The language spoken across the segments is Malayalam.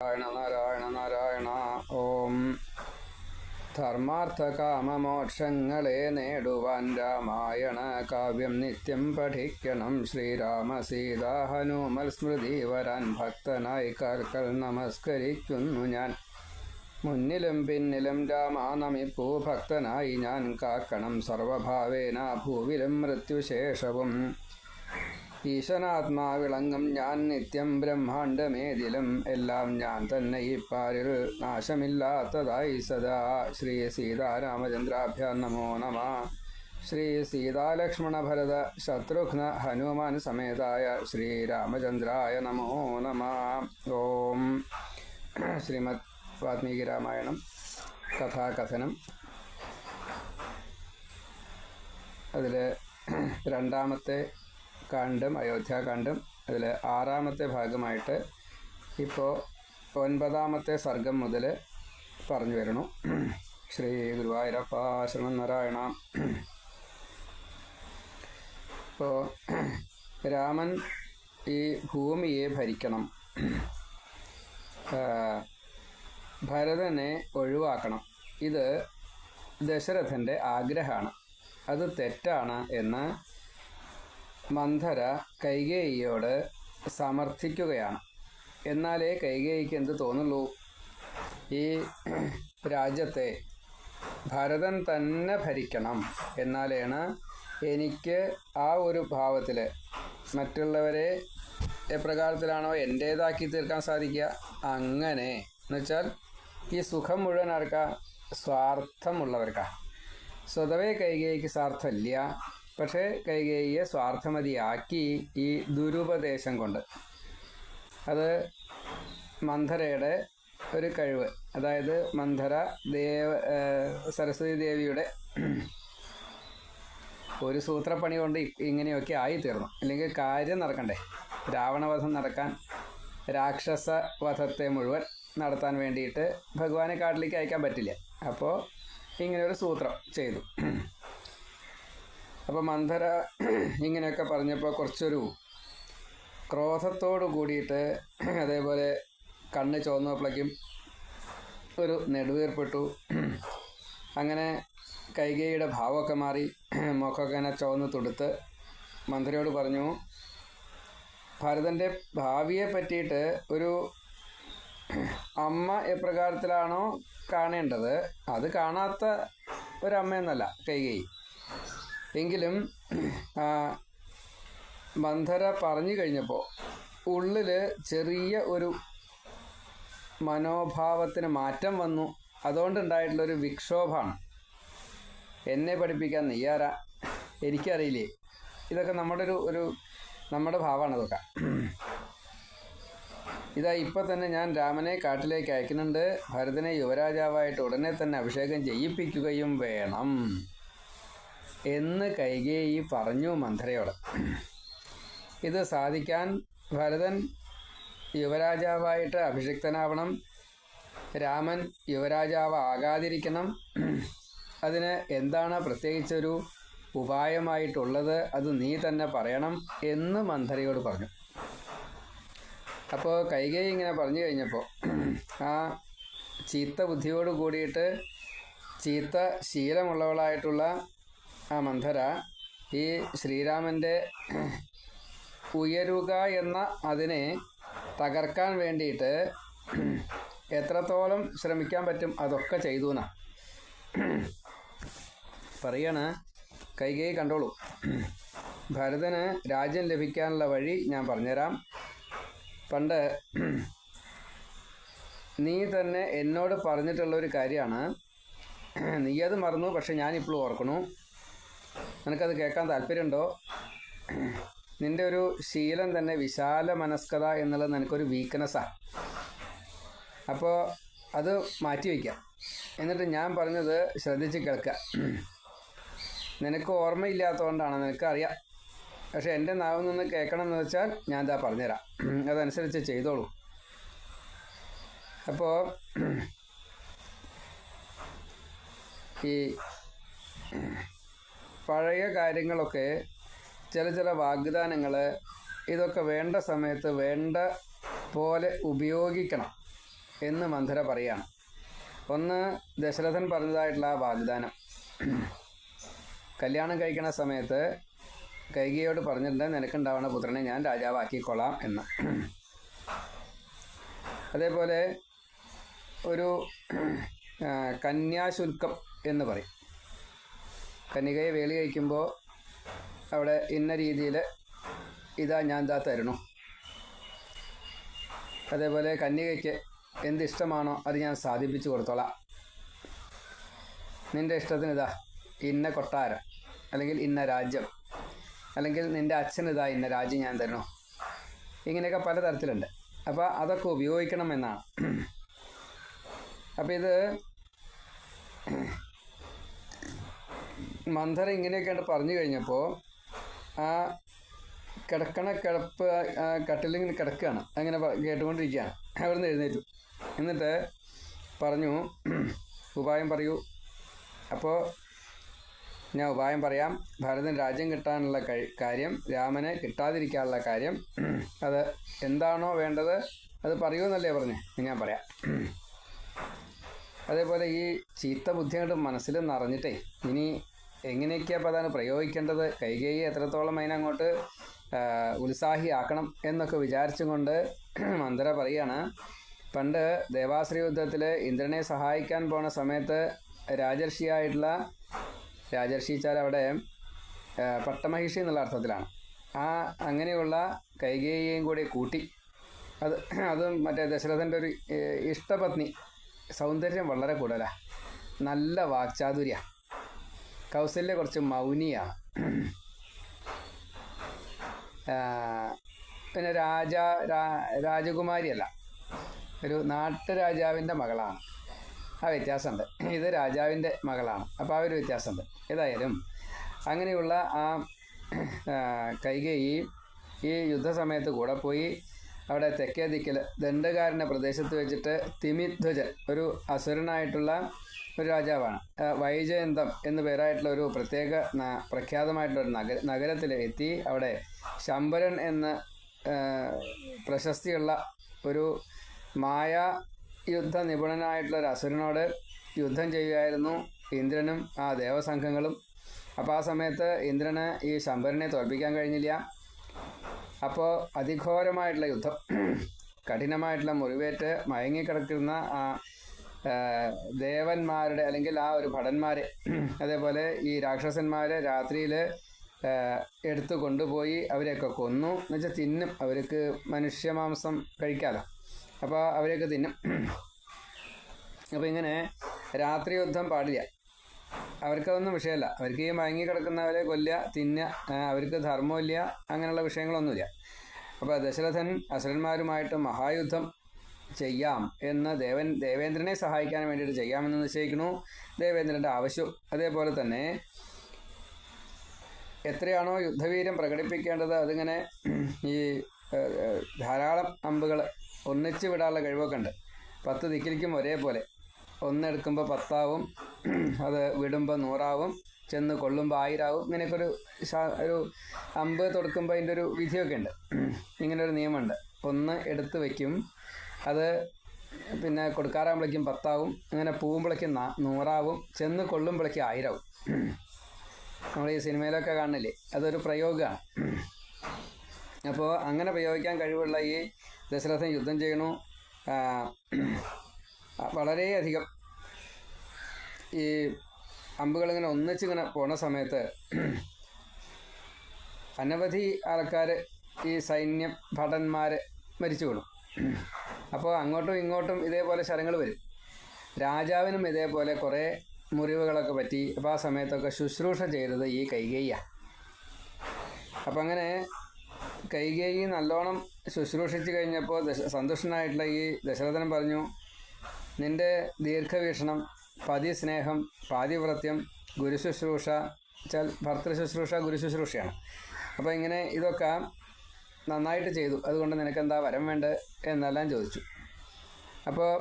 നാരായണ നാരായണ നാരായണ. ഓം ധർമാർത്ഥകാമമോക്ഷങ്ങളെ നേടുവാൻ രാമായണ കാവ്യം നിത്യം പഠിക്കണം. ശ്രീരാമ സീതാ ഹനുമൽ സ്മൃതി വരാൻ ഭക്തനായി കാൽക്കൽ നമസ്കരിക്കുന്നു ഞാൻ. മുന്നിലും പിന്നിലും രാമാ നമിപ്പൂ ഭക്തനായി ഞാൻ കാക്കണം. സർവഭാവേന ഭൂവിലും മൃത്യുശേഷവും ഈശനാത്മാവിളങ്ങും ഞാൻ നിത്യം. ബ്രഹ്മാണ്ടമേതിലും എല്ലാം ഞാൻ തന്നെ ഇപ്പാരിൽ നാശമില്ലാത്തതായി സദാ. ശ്രീ സീതാരാമചന്ദ്രാഭ്യാം നമോ നമ. ശ്രീ സീതാലക്ഷ്മണ ഭരത ശത്രുഘ്ന ഹനുമാൻ സമേതായ ശ്രീരാമചന്ദ്രായ നമോ നമ. ഓം ശ്രീമദ് വാൽമീകി രാമായണം കഥാകഥനം. അതിൽ രണ്ടാമത്തെ കാണ്ഡം അയോധ്യാകാന്ഡം. അതിൽ ആറാമത്തെ ഭാഗമായിട്ട് ഇപ്പോൾ 9ാമത്തെ സർഗം മുതൽ പറഞ്ഞു വരണു. ശ്രീ ഗുരുവായൂരപ്പ ശരണനാരായണ. ഇപ്പോൾ രാമൻ ഈ ഭൂമിയെ ഭരിക്കണം, ഭരതനെ ഒഴിവാക്കണം. ഇത് ദശരഥൻ്റെ ആഗ്രഹമാണ്. അത് തെറ്റാണ് എന്ന് മന്ധര കൈകേയിയോട് സമർത്ഥിക്കുകയാണ്. എന്നാലേ കൈകേയിക്ക് എന്ത് തോന്നുള്ളൂ, ഈ രാജ്യത്തെ ഭരതൻ തന്നെ ഭരിക്കണം. എന്നാലാണ് എനിക്ക് ആ ഒരു ഭാവത്തിൽ മറ്റുള്ളവരെ എപ്രകാരത്തിലാണോ എൻ്റേതാക്കി തീർക്കാൻ സാധിക്കുക, അങ്ങനെ എന്നുവെച്ചാൽ ഈ സുഖം മുഴുവൻ ആർക്കാ, സ്വാർത്ഥമുള്ളവർക്കാ. സ്വതവേ കൈകേയിക്ക് സ്വാർത്ഥമില്ല, പക്ഷേ കൈകേയിയെ സ്വാർത്ഥമതിയാക്കി ഈ ദുരുപദേശം കൊണ്ട്. അത് മന്ധരയുടെ ഒരു കഴിവ്. അതായത് മന്ധര സരസ്വതി ദേവിയുടെ ഒരു സൂത്രപ്പണി കൊണ്ട് ഇങ്ങനെയൊക്കെ ആയിത്തീർന്നു. അല്ലെങ്കിൽ കാര്യം നടക്കണ്ടേ, രാവണവധം നടക്കാൻ, രാക്ഷസ വധത്തെ മുഴുവൻ നടത്താൻ വേണ്ടിയിട്ട് ഭഗവാനെ കാട്ടിലേക്ക് അയക്കാൻ പറ്റില്ല. അപ്പോൾ ഇങ്ങനെയൊരു സൂത്രം ചെയ്തു. അപ്പോൾ മന്ധര ഇങ്ങനെയൊക്കെ പറഞ്ഞപ്പോൾ കുറച്ചൊരു ക്രോധത്തോടു കൂടിയിട്ട്, അതേപോലെ കണ്ണ് ചുവന്നപ്പോഴേക്കും ഒരു നെടുവീർപ്പെട്ടു. അങ്ങനെ കൈകേയിയുടെ ഭാവമൊക്കെ മാറി, മുഖമൊക്കെ ഇങ്ങനെ ചുവന്ന് തുടുത്ത് മന്ധരയോട് പറഞ്ഞു, ഭരതൻ്റെ ഭാവിയെ പറ്റിയിട്ട് ഒരു അമ്മ എപ്രകാരത്തിലാണോ കാണേണ്ടത് അത് കാണാത്ത ഒരമ്മയെന്നല്ല കൈകേയി. എങ്കിലും മന്ധര പറഞ്ഞു കഴിഞ്ഞപ്പോൾ ഉള്ളിൽ ചെറിയ ഒരു മനോഭാവത്തിന് മാറ്റം വന്നു. അതുകൊണ്ടുണ്ടായിട്ടുള്ളൊരു വിക്ഷോഭമാണ്. എന്നെ പഠിപ്പിക്കാൻ നീയാരാ, എനിക്കറിയില്ലേ. ഇതൊക്കെ നമ്മുടെ ഭാവമാണ്. ഇതൊക്കെ ഇതാ ഇപ്പം തന്നെ ഞാൻ രാമനെ കാട്ടിലേക്ക് അയക്കുന്നുണ്ട്. ഭരതനെ യുവരാജാവായിട്ട് ഉടനെ തന്നെ അഭിഷേകം ചെയ്യിപ്പിക്കുകയും വേണം എന്ന് കൈകേയി പറഞ്ഞു മന്ധരയോട്. ഇത് സാധിക്കാൻ ഭരതൻ യുവരാജാവായിട്ട് അഭിഷിക്തനാവണം, രാമൻ യുവരാജാവ് ആകാതിരിക്കണം. അതിന് എന്താണ് പ്രത്യേകിച്ചൊരു ഉപായമായിട്ടുള്ളത്, അത് നീ തന്നെ പറയണം എന്ന് മന്ധരയോട് പറഞ്ഞു. അപ്പോൾ കൈകേയി ഇങ്ങനെ പറഞ്ഞു കഴിഞ്ഞപ്പോൾ ആ ചീത്ത ബുദ്ധിയോട് കൂടിയിട്ട് ചീത്ത ശീലമുള്ളവളായിട്ടുള്ള ആ മന്ധര ഈ ശ്രീരാമൻ്റെ ഉയരുക എന്ന അതിനെ തകർക്കാൻ വേണ്ടിയിട്ട് എത്രത്തോളം ശ്രമിക്കാൻ പറ്റും അതൊക്കെ ചെയ്തു എന്നാണ് പറയാണ്. കൈകേയി കണ്ടോളൂ, ഭരതന് രാജ്യം ലഭിക്കാനുള്ള വഴി ഞാൻ പറഞ്ഞുതരാം. പണ്ട് നീ തന്നെ എന്നോട് പറഞ്ഞിട്ടുള്ളൊരു കാര്യമാണ്. നീയത് മറന്നു, പക്ഷെ ഞാനിപ്പോഴും ഓർക്കണു. നിനക്കത് കേൾക്കാൻ താല്പര്യമുണ്ടോ? നിൻ്റെ ഒരു ശീലം തന്നെ വിശാല മനസ്കത എന്നുള്ളത് നിനക്കൊരു വീക്ക്നെസ്സാണ്. അപ്പോൾ അത് മാറ്റി വയ്ക്കാം. എന്നിട്ട് ഞാൻ പറഞ്ഞത് ശ്രദ്ധിച്ച് കേൾക്കുക. നിനക്ക് ഓർമ്മയില്ലാത്തതുകൊണ്ടാണ്, നിനക്കറിയാം. പക്ഷെ എൻ്റെ നാവിൽ നിന്ന് കേൾക്കണം എന്ന് വെച്ചാൽ ഞാൻ ഇതാ പറഞ്ഞുതരാം, അതനുസരിച്ച് ചെയ്തോളൂ. അപ്പോൾ ഈ പഴയ കാര്യങ്ങളൊക്കെ, ചില വാഗ്ദാനങ്ങൾ, ഇതൊക്കെ വേണ്ട സമയത്ത് വേണ്ട പോലെ ഉപയോഗിക്കണം. എന്ന് മന്ധര പറയാണ്. ഒന്ന്, ദശരഥൻ പറഞ്ഞതായിട്ടുള്ള ആ വാഗ്ദാനം. കല്യാണം കഴിക്കണ സമയത്ത് കൈകേയിയോട് പറഞ്ഞിട്ടുണ്ട്, നിനക്കുണ്ടാവുന്ന പുത്രനെ ഞാൻ രാജാവാക്കിക്കൊള്ളാം എന്ന്. അതേപോലെ ഒരു കന്യാശുൽക്കം എന്ന് പറയും. കന്യകയെ വേളി കഴിക്കുമ്പോൾ അവിടെ ഇന്ന രീതിയിൽ ഞാൻ തരണു. അതേപോലെ കന്യകയ്ക്ക് എന്തിഷ്ടമാണോ അത് ഞാൻ സാധിപ്പിച്ചു കൊടുത്തോളാം. നിൻ്റെ ഇഷ്ടത്തിന് ഇന്ന കൊട്ടാരം, അല്ലെങ്കിൽ ഇന്ന രാജ്യം, അല്ലെങ്കിൽ നിൻ്റെ അച്ഛന് ഇന്ന രാജ്യം ഞാൻ തരണു. ഇങ്ങനെയൊക്കെ പലതരത്തിലുണ്ട്. അപ്പോൾ അതൊക്കെ ഉപയോഗിക്കണം എന്നാണ്. അപ്പോൾ ഇത് മന്ധര ഇങ്ങനെയൊക്കെയാണ് പറഞ്ഞു കഴിഞ്ഞപ്പോൾ ആ കിടപ്പ് കട്ടിലിങ്ങനെ കിടക്കുകയാണ്. അങ്ങനെ കേട്ടുകൊണ്ടിരിക്കുകയാണ്. അവിടുന്ന് എഴുന്നേറ്റു. എന്നിട്ട് പറഞ്ഞു, ഉപായം പറയൂ. അപ്പോൾ ഞാൻ ഉപായം പറയാം. ഭരതൻ രാജ്യം കിട്ടാനുള്ള കാര്യം, രാമനെ കിട്ടാതിരിക്കാനുള്ള കാര്യം, അത് എന്താണോ വേണ്ടത് അത് പറയൂ എന്നല്ലേ പറഞ്ഞേ, ഞാൻ പറയാം. അതേപോലെ ഈ ചീത്ത ബുദ്ധി അങ്ങോട്ട് മനസ്സിൽ നിറഞ്ഞിട്ടേ ഇനി എങ്ങനെയൊക്കെയാണ് അപ്പോൾ അതാണ് പ്രയോഗിക്കേണ്ടത്, കൈകേയി എത്രത്തോളം അതിനങ്ങോട്ട് ഉത്സാഹിയാക്കണം എന്നൊക്കെ വിചാരിച്ചും കൊണ്ട് മന്ധര പറയുകയാണ്. പണ്ട് ദേവാസുര യുദ്ധത്തിൽ ഇന്ദ്രനെ സഹായിക്കാൻ പോണ സമയത്ത് രാജർഷിയായിട്ടുള്ള, രാജർഷി വെച്ചാൽ അവിടെ പട്ടമഹിഷി എന്നുള്ള അർത്ഥത്തിലാണ്, അങ്ങനെയുള്ള കൈകേയിയെയും കൂടി കൂട്ടി, അതും മറ്റേ ദശരഥൻ്റെ ഒരു ഇഷ്ടപത്നി, സൗന്ദര്യം വളരെ കൂടുതലാണ്, നല്ല വാക്ചാതുര്യ, കൗസല്യ കുറച്ച് മൗനിയാണ്, പിന്നെ രാജകുമാരിയല്ല, ഒരു നാട്ടുരാജാവിൻ്റെ മകളാണ്. ആ വ്യത്യാസമുണ്ട്. ഇത് രാജാവിൻ്റെ മകളാണ്. അപ്പോൾ ആ ഒരു വ്യത്യാസമുണ്ട്. ഏതായാലും അങ്ങനെയുള്ള ആ കൈകേയി ഈ യുദ്ധസമയത്ത് കൂടെ പോയി അവിടെ തെക്കേ ദിക്കിൽ ദണ്ഡകാരൻ്റെ പ്രദേശത്ത് വെച്ചിട്ട് തിമിധ്വജൻ, ഒരു അസുരനായിട്ടുള്ള ഒരു രാജാവാണ്, വൈജയന്തം എന്നു പേരായിട്ടുള്ള ഒരു പ്രത്യേക പ്രഖ്യാതമായിട്ടുള്ളൊരു നഗരത്തിൽ എത്തി. അവിടെ ശംബരൻ എന്ന പ്രശസ്തിയുള്ള ഒരു യുദ്ധ നിപുണനായിട്ടുള്ള ഒരു അസുരനോട് യുദ്ധം ചെയ്യുകയായിരുന്നു ഇന്ദ്രനും ആ ദേവസംഘങ്ങളും. അപ്പോൾ ആ സമയത്ത് ഇന്ദ്രന് ഈ ശംബരനെ തോൽപ്പിക്കാൻ കഴിഞ്ഞില്ല. അപ്പോൾ അതിഘോരമായിട്ടുള്ള യുദ്ധം, കഠിനമായിട്ടുള്ള മുറിവേറ്റ് മയങ്ങിക്കിടക്കുന്ന ആ ദേവന്മാരുടെ, അല്ലെങ്കിൽ ആ ഒരു ഭടന്മാരെ, അതേപോലെ ഈ രാക്ഷസന്മാരെ രാത്രിയിൽ എടുത്തു കൊണ്ടുപോയി അവരെയൊക്കെ കൊന്നു. എന്നുവെച്ചാൽ തിന്നും, അവർക്ക് മനുഷ്യമാംസം കഴിക്കാമല്ലോ, അപ്പോൾ അവരെയൊക്കെ തിന്നും. അപ്പോൾ ഇങ്ങനെ രാത്രി യുദ്ധം പാടില്ല, അവർക്കതൊന്നും വിഷയമല്ല. അവർക്ക് ഈ മയങ്ങി കിടക്കുന്നവരെ കൊല്ലുക, തിന്നുക, അവർക്ക് ധർമ്മമില്ല, അങ്ങനെയുള്ള വിഷയങ്ങളൊന്നുമില്ല. അപ്പോൾ ദശരഥൻ അസുരന്മാരുമായിട്ട് മഹായുദ്ധം ചെയ്യാം എന്ന് ദേവേന്ദ്രനെ സഹായിക്കാൻ വേണ്ടിയിട്ട് ചെയ്യാമെന്ന് നിശ്ചയിക്കുന്നു. ദേവേന്ദ്രൻ്റെ ആവശ്യം. അതേപോലെ തന്നെ എത്രയാണോ യുദ്ധവീര്യം പ്രകടിപ്പിക്കേണ്ടത് അതിങ്ങനെ ഈ ധാരാളം അമ്പുകൾ ഒന്നിച്ച് വിടാനുള്ള കഴിവൊക്കെ ഉണ്ട്. 10 ദിക്കിലേക്കും ഒരേപോലെ, ഒന്നെടുക്കുമ്പോൾ 10 അത് വിടുമ്പോൾ 100, ചെന്ന് കൊള്ളുമ്പോൾ 1000. ഇങ്ങനെയൊക്കെ ഒരു അമ്പ് തൊടുക്കുമ്പോൾ അതിൻ്റെ ഒരു വിധിയൊക്കെ ഉണ്ട്. ഇങ്ങനൊരു നിയമമുണ്ട്. ഒന്ന് എടുത്ത് വയ്ക്കും, അത് പിന്നെ കൊടുക്കാറാകുമ്പോഴേക്കും 10, അങ്ങനെ പോകുമ്പോഴേക്കും 100, ചെന്ന് കൊള്ളുമ്പോഴേക്കും 1000. നമ്മൾ ഈ സിനിമയിലൊക്കെ കാണില്ലേ, അതൊരു പ്രയോഗമാണ്. അപ്പോൾ അങ്ങനെ പ്രയോഗിക്കാൻ കഴിവുള്ള ഈ ദശരഥൻ യുദ്ധം ചെയ്യണു. വളരെയധികം ഈ അമ്പുകളിങ്ങനെ ഒന്നിച്ചിങ്ങനെ പോണ സമയത്ത് അനവധി ആൾക്കാർ, ഈ സൈന്യ ഭടന്മാർ മരിച്ചു വീണു. അപ്പോൾ അങ്ങോട്ടും ഇങ്ങോട്ടും ഇതേപോലെ ശരങ്ങൾ വരും. രാജാവിനും ഇതേപോലെ കുറേ മുറിവുകളൊക്കെ പറ്റി. അപ്പോൾ ആ സമയത്തൊക്കെ ശുശ്രൂഷ ചെയ്തത് ഈ കൈകേയിയാണ്. അപ്പം അങ്ങനെ കൈകേയി നല്ലോണം ശുശ്രൂഷിച്ച് കഴിഞ്ഞപ്പോൾ സന്തുഷ്ടനായിട്ടുള്ള ഈ ദശരഥൻ പറഞ്ഞു, നിൻ്റെ ദീർഘവീക്ഷണം, പതിസ്നേഹം, പാതിവ്രത്യം, ഗുരുശുശ്രൂഷ, ഭർത്തൃശുശ്രൂഷ ഗുരുശുശ്രൂഷയാണ്. അപ്പോൾ ഇങ്ങനെ ഇതൊക്കെ നന്നായിട്ട് ചെയ്തു, അതുകൊണ്ട് നിനക്കെന്താ വരം വേണ്ടത് എന്നെല്ലാം ചോദിച്ചു. അപ്പോൾ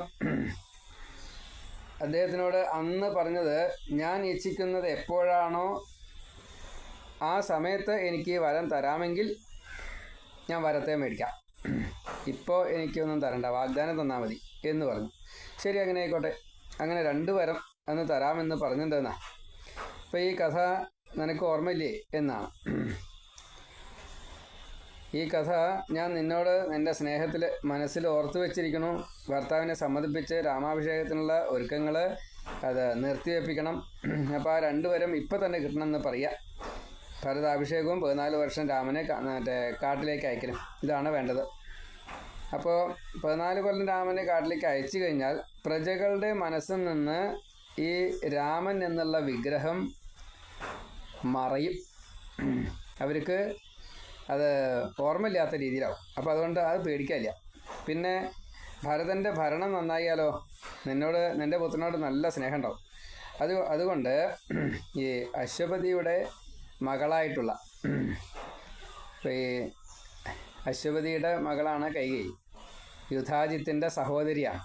അദ്ദേഹത്തിനോട് അന്ന് പറഞ്ഞത്, ഞാൻ ഇച്ഛിക്കുന്നത് എപ്പോഴാണോ ആ സമയത്ത് എനിക്ക് വരം തരാമെങ്കിൽ ഞാൻ വരത്തെ മേടിക്കാം, ഇപ്പോൾ എനിക്കൊന്നും തരണ്ട, വാഗ്ദാനം തന്നാൽ മതി എന്ന് പറഞ്ഞു. ശരി, അങ്ങനെ ആയിക്കോട്ടെ, അങ്ങനെ 2 വരം അന്ന് തരാമെന്ന് പറഞ്ഞിട്ടുണ്ടെന്നാ. അപ്പോൾ ഈ കഥ നിനക്ക് ഓർമ്മയില്ലേ എന്നാണ്. ഈ കഥ ഞാൻ നിന്നോട് നിൻ്റെ സ്നേഹത്തിൽ മനസ്സിൽ ഓർത്തു വെച്ചിരിക്കണു. ഭർത്താവിനെ സമ്മതിപ്പിച്ച് രാമാഭിഷേകത്തിനുള്ള ഒരുക്കങ്ങൾ അത് നിർത്തിവെപ്പിക്കണം. അപ്പോൾ ആ 2 വരം ഇപ്പം തന്നെ കിട്ടണമെന്ന് പറയുക. ഭരതാഭിഷേകവും 14 വർഷം രാമനെ കാട്ടിലേക്ക് അയക്കലും, ഇതാണ് വേണ്ടത്. അപ്പോൾ 14 കൊല്ലം രാമനെ കാട്ടിലേക്ക് അയച്ചു കഴിഞ്ഞാൽ പ്രജകളുടെ മനസ്സിൽ നിന്ന് ഈ രാമൻ എന്നുള്ള വിഗ്രഹം മറയും. അവർക്ക് അത് ഓർമ്മയില്ലാത്ത രീതിയിലാവും. അപ്പോൾ അതുകൊണ്ട് അത് പേടിക്കാനില്ല. പിന്നെ ഭരതൻ്റെ ഭരണം നന്നായാലോ, നിൻ്റെ പുത്രനോട് നല്ല സ്നേഹം ഉണ്ടാവും. അതുകൊണ്ട് ഈ അശ്വപതിയുടെ മകളായിട്ടുള്ള ഈ അശ്വപതിയുടെ മകളാണ് കൈകേയി, യുധാജിത്തിൻ്റെ സഹോദരിയാണ്.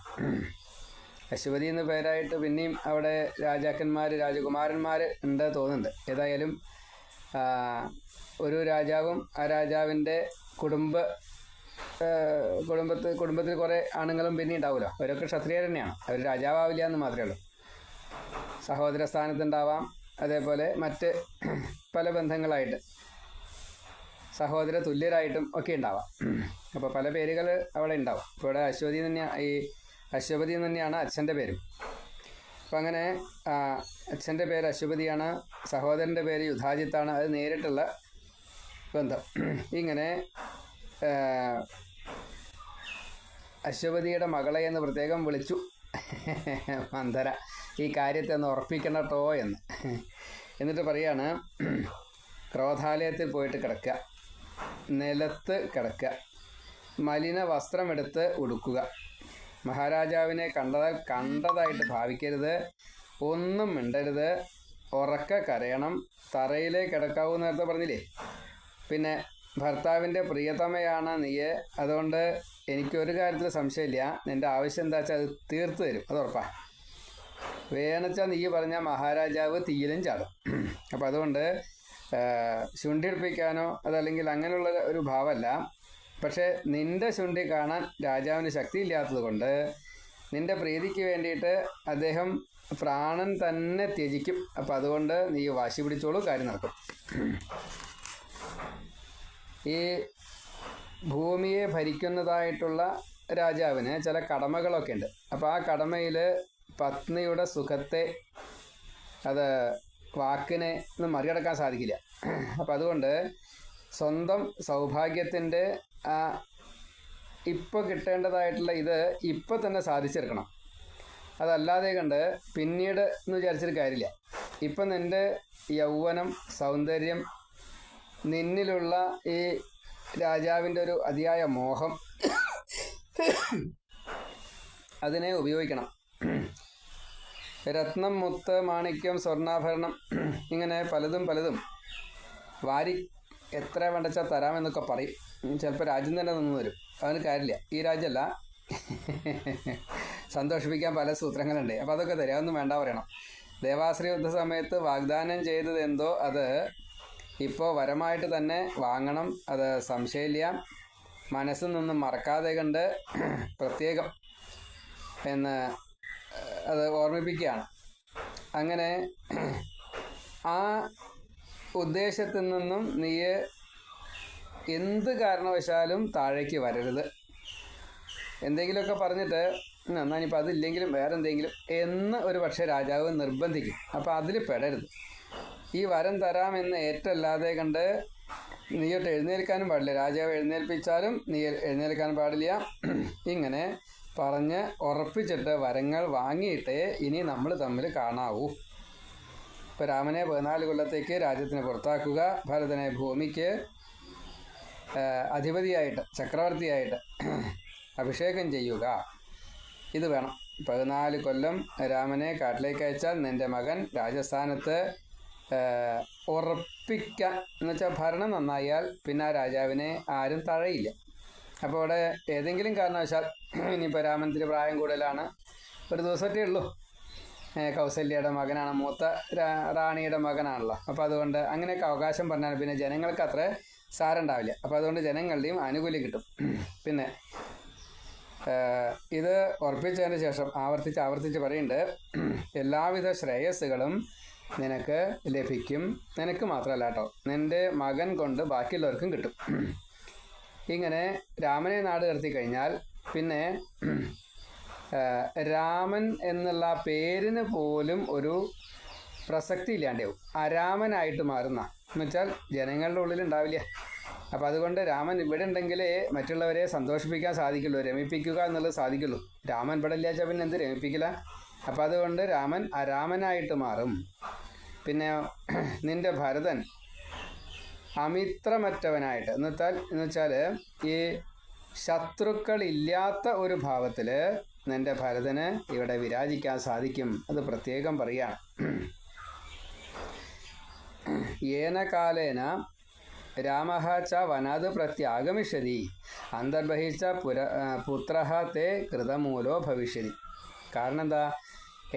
അശ്വപതി എന്ന പേരായിട്ട് പിന്നെയും അവിടെ രാജകുമാരന്മാർ ഉണ്ട് തോന്നുന്നുണ്ട്. ഏതായാലും ഒരു രാജാവും ആ രാജാവിൻ്റെ കുടുംബത്തിൽ കുറേ ആണുങ്ങളും പിന്നെ ഉണ്ടാവുമല്ലോ. അവരൊക്കെ ക്ഷത്രിയർ തന്നെയാണ്, അവർ രാജാവില്ല എന്ന് മാത്രമേ ഉള്ളൂ. സഹോദര സ്ഥാനത്തുണ്ടാവാം, അതേപോലെ മറ്റ് പല ബന്ധങ്ങളായിട്ട് സഹോദര തുല്യരായിട്ടും ഒക്കെ ഉണ്ടാവാം. അപ്പോൾ പല പേരുകൾ അവിടെ ഉണ്ടാവും. ഇപ്പോൾ ഇവിടെ അശ്വപതി തന്നെയാണ് അച്ഛൻ്റെ പേരും. അപ്പം അങ്ങനെ അച്ഛൻ്റെ പേര് അശ്വപതിയാണ്, സഹോദരൻ്റെ പേര് യുധാജിത്താണ്. അത് നേരിട്ടുള്ള ബന്ധം. ഇങ്ങനെ അശ്വപതിയുടെ മകളെ എന്ന് പ്രത്യേകം വിളിച്ചു മന്ധര, ഈ കാര്യത്തെ ഒന്ന് ഉറപ്പിക്കണട്ടോ എന്ന്. എന്നിട്ട് പറയാണ്, ക്രോധാലയത്തിൽ പോയിട്ട് കിടക്കുക, നിലത്ത് കിടക്കുക, മലിന വസ്ത്രമെടുത്ത് ഉടുക്കുക, മഹാരാജാവിനെ കണ്ടതായിട്ട് ഭാവിക്കരുത്, ഒന്നും മിണ്ടരുത്, ഉറക്കെ കരയണം, തറയിലേ കിടക്കാവൂ നേരത്തെ പറഞ്ഞില്ലേ. പിന്നെ ഭർത്താവിൻ്റെ പ്രിയതമയാണ് നീ, അതുകൊണ്ട് എനിക്കൊരു കാര്യത്തിൽ സംശയമില്ല, നിൻ്റെ ആവശ്യം എന്താ വെച്ചാൽ അത് തീർത്തു തരും, അത് ഉറപ്പാ. വേണമെച്ചാൽ നീ പറഞ്ഞാൽ മഹാരാജാവ് തീയിലും ചാടും. അപ്പം അതുകൊണ്ട് ശുണ്ഠിയെടുപ്പിക്കാനോ അതല്ലെങ്കിൽ അങ്ങനെയുള്ള ഒരു ഭാവമല്ല. പക്ഷേ നിൻ്റെ ശുണ്ഠി കാണാൻ രാജാവിന് ശക്തിയില്ലാത്തത് കൊണ്ട് നിൻ്റെ പ്രീതിക്ക് വേണ്ടിയിട്ട് അദ്ദേഹം പ്രാണൻ തന്നെ ത്യജിക്കും. അപ്പം അതുകൊണ്ട് നീ വാശി പിടിച്ചോളൂ, കാര്യം നടക്കും. ഈ ഭൂമിയെ ഭരിക്കുന്നതായിട്ടുള്ള രാജാവിന് ചില കടമകളൊക്കെ ഉണ്ട്. അപ്പോൾ ആ കടമയിൽ പത്നിയുടെ സുഖത്തെ, അത് വാക്കിനെ ഒന്നും മറികടക്കാൻ സാധിക്കില്ല. അപ്പം അതുകൊണ്ട് സ്വന്തം സൗഭാഗ്യത്തിൻ്റെ ഇപ്പോൾ കിട്ടേണ്ടതായിട്ടുള്ള ഇത് ഇപ്പോൾ തന്നെ സാധിച്ചെടുക്കണം. അതല്ലാതെ കണ്ട് പിന്നീട് എന്ന് വിചാരിച്ചിട്ട് കാര്യമില്ല. ഇപ്പം നിൻ്റെ യൗവനം, സൗന്ദര്യം, നിന്നിലുള്ള ഈ രാജാവിൻ്റെ ഒരു അതിയായ മോഹം, അതിനെ ഉപയോഗിക്കണം. രത്നം, മുത്ത്, മാണിക്യം, സ്വർണ്ണാഭരണം, ഇങ്ങനെ പലതും വാരി എത്ര വേണ്ടച്ചാൽ തരാമെന്നൊക്കെ പറയും. ചിലപ്പോൾ രാജ്യം തന്നെ നിന്ന് തരും. അതിന് കാര്യമില്ല. ഈ രാജ്യമല്ല, സന്തോഷിപ്പിക്കാൻ പല സൂത്രങ്ങളുണ്ട്. അപ്പോൾ അതൊക്കെ തരാം, അതൊന്നും വേണ്ട പറയണം. ദേവാശ്രീ യുദ്ധ സമയത്ത് വാഗ്ദാനം ചെയ്തത് എന്തോ അത് ഇപ്പോൾ വരമായിട്ട് തന്നെ വാങ്ങണം, അത് സംശയമില്ല. മനസ്സിൽ നിന്നും മറക്കാതെ കണ്ട് പ്രത്യേകം എന്ന് അത് ഓർമ്മിപ്പിക്കുകയാണ്. അങ്ങനെ ആ ഉദ്ദേശത്തിൽ നിന്നും നീ എന്ത് കാരണവശാലും താഴേക്ക് വരരുത്. എന്തെങ്കിലുമൊക്കെ പറഞ്ഞിട്ട് എന്നാനിപ്പോൾ അതില്ലെങ്കിലും വേറെ എന്തെങ്കിലും എന്ന് ഒരു പക്ഷേ രാജാവ് നിർബന്ധിക്കും. അപ്പോൾ അതിൽ പെടരുത്. ഈ വരം തരാമെന്ന് ഏറ്റല്ലാതെ കണ്ട് നീയോട്ട് എഴുന്നേൽക്കാനും പാടില്ല. രാജാവ് എഴുന്നേൽപ്പിച്ചാലും നീ എഴുന്നേൽക്കാനും പാടില്ല. ഇങ്ങനെ പറഞ്ഞ് ഉറപ്പിച്ചിട്ട് വരങ്ങൾ വാങ്ങിയിട്ടേ ഇനി നമ്മൾ തമ്മിൽ കാണാവൂ. ഇപ്പോൾ രാമനെ 14 കൊല്ലത്തേക്ക് രാജ്യത്തിന് പുറത്താക്കുക, ഭരതനെ ഭൂമിക്ക് അധിപതിയായിട്ട്, ചക്രവർത്തിയായിട്ട് അഭിഷേകം ചെയ്യുക, ഇത് വേണം. 14 കൊല്ലം രാമനെ കാട്ടിലേക്ക് അയച്ചാൽ നിൻ്റെ മകൻ രാജസ്ഥാനത്ത് ഉറപ്പിക്കാൻ, എന്നുവെച്ചാൽ ഭരണം നന്നായാൽ പിന്നെ ആ രാജാവിനെ ആരും തഴയില്ല. അപ്പോൾ അവിടെ ഏതെങ്കിലും കാരണവശാൽ ഇനിയിപ്പോൾ രാമന് പ്രായം കൂടുതലാണ്, ഒരു ദിവസമൊക്കെ ഉള്ളൂ, കൗസല്യയുടെ മകനാണ്, മൂത്ത റാണിയുടെ മകനാണല്ലോ. അപ്പോൾ അതുകൊണ്ട് അങ്ങനെയൊക്കെ അവകാശം പറഞ്ഞാൽ പിന്നെ ജനങ്ങൾക്ക് അത്ര സാരം ഉണ്ടാവില്ല. അപ്പോൾ അതുകൊണ്ട് ജനങ്ങളുടെയും ആനുകൂല്യം കിട്ടും. പിന്നെ ഇത് ഉറപ്പിച്ചതിന് ശേഷം ആവർത്തിച്ച് പറയുന്നുണ്ട്, എല്ലാവിധ ശ്രേയസ്സുകളും നിനക്ക് ലഭിക്കും. നിനക്ക് മാത്രമല്ല കേട്ടോ, നിൻ്റെ മകൻ കൊണ്ട് ബാക്കിയുള്ളവർക്കും കിട്ടും. ഇങ്ങനെ രാമനെ നാട് കടത്തി കഴിഞ്ഞാൽ പിന്നെ രാമൻ എന്നുള്ള പേരിന് പോലും ഒരു പ്രസക്തി ഇല്ലാണ്ടാവും. അരാമനായിട്ട് മാറുന്ന എന്നുവെച്ചാൽ ജനങ്ങളുടെ ഉള്ളിൽ ഉണ്ടാവില്ല. അപ്പം അതുകൊണ്ട് രാമൻ ഇവിടെ ഉണ്ടെങ്കിലേ മറ്റുള്ളവരെ സന്തോഷിപ്പിക്കാൻ സാധിക്കുള്ളൂ, രമിപ്പിക്കുക എന്നുള്ളത് സാധിക്കുള്ളൂ. രാമൻ ഇവിടെ ഇല്ലാച്ചാൽ പിന്നെ എന്ത് രമിപ്പിക്കില്ല. അപ്പം അതുകൊണ്ട് രാമൻ അരാമനായിട്ട് മാറും. പിന്നെ നിൻ്റെ ഭരതൻ അമിത്രമറ്റവനായിട്ട് എന്നുവെച്ചാൽ ഈ ശത്രുക്കളില്ലാത്ത ഒരു ഭാവത്തിൽ നിൻ്റെ ഭരതന് ഇവിടെ വിരാജിക്കാൻ സാധിക്കും. അത് പ്രത്യേകം പറയുകയാണ്. ഏന കാലേന രാമഃ ച വനാത് പ്രത്യാഗമിഷ്യതി അന്തർബഹിച്ച പുത്രഃ തേ കൃതമൂലോ ഭവിഷ്യതി. കാരണം എന്താ?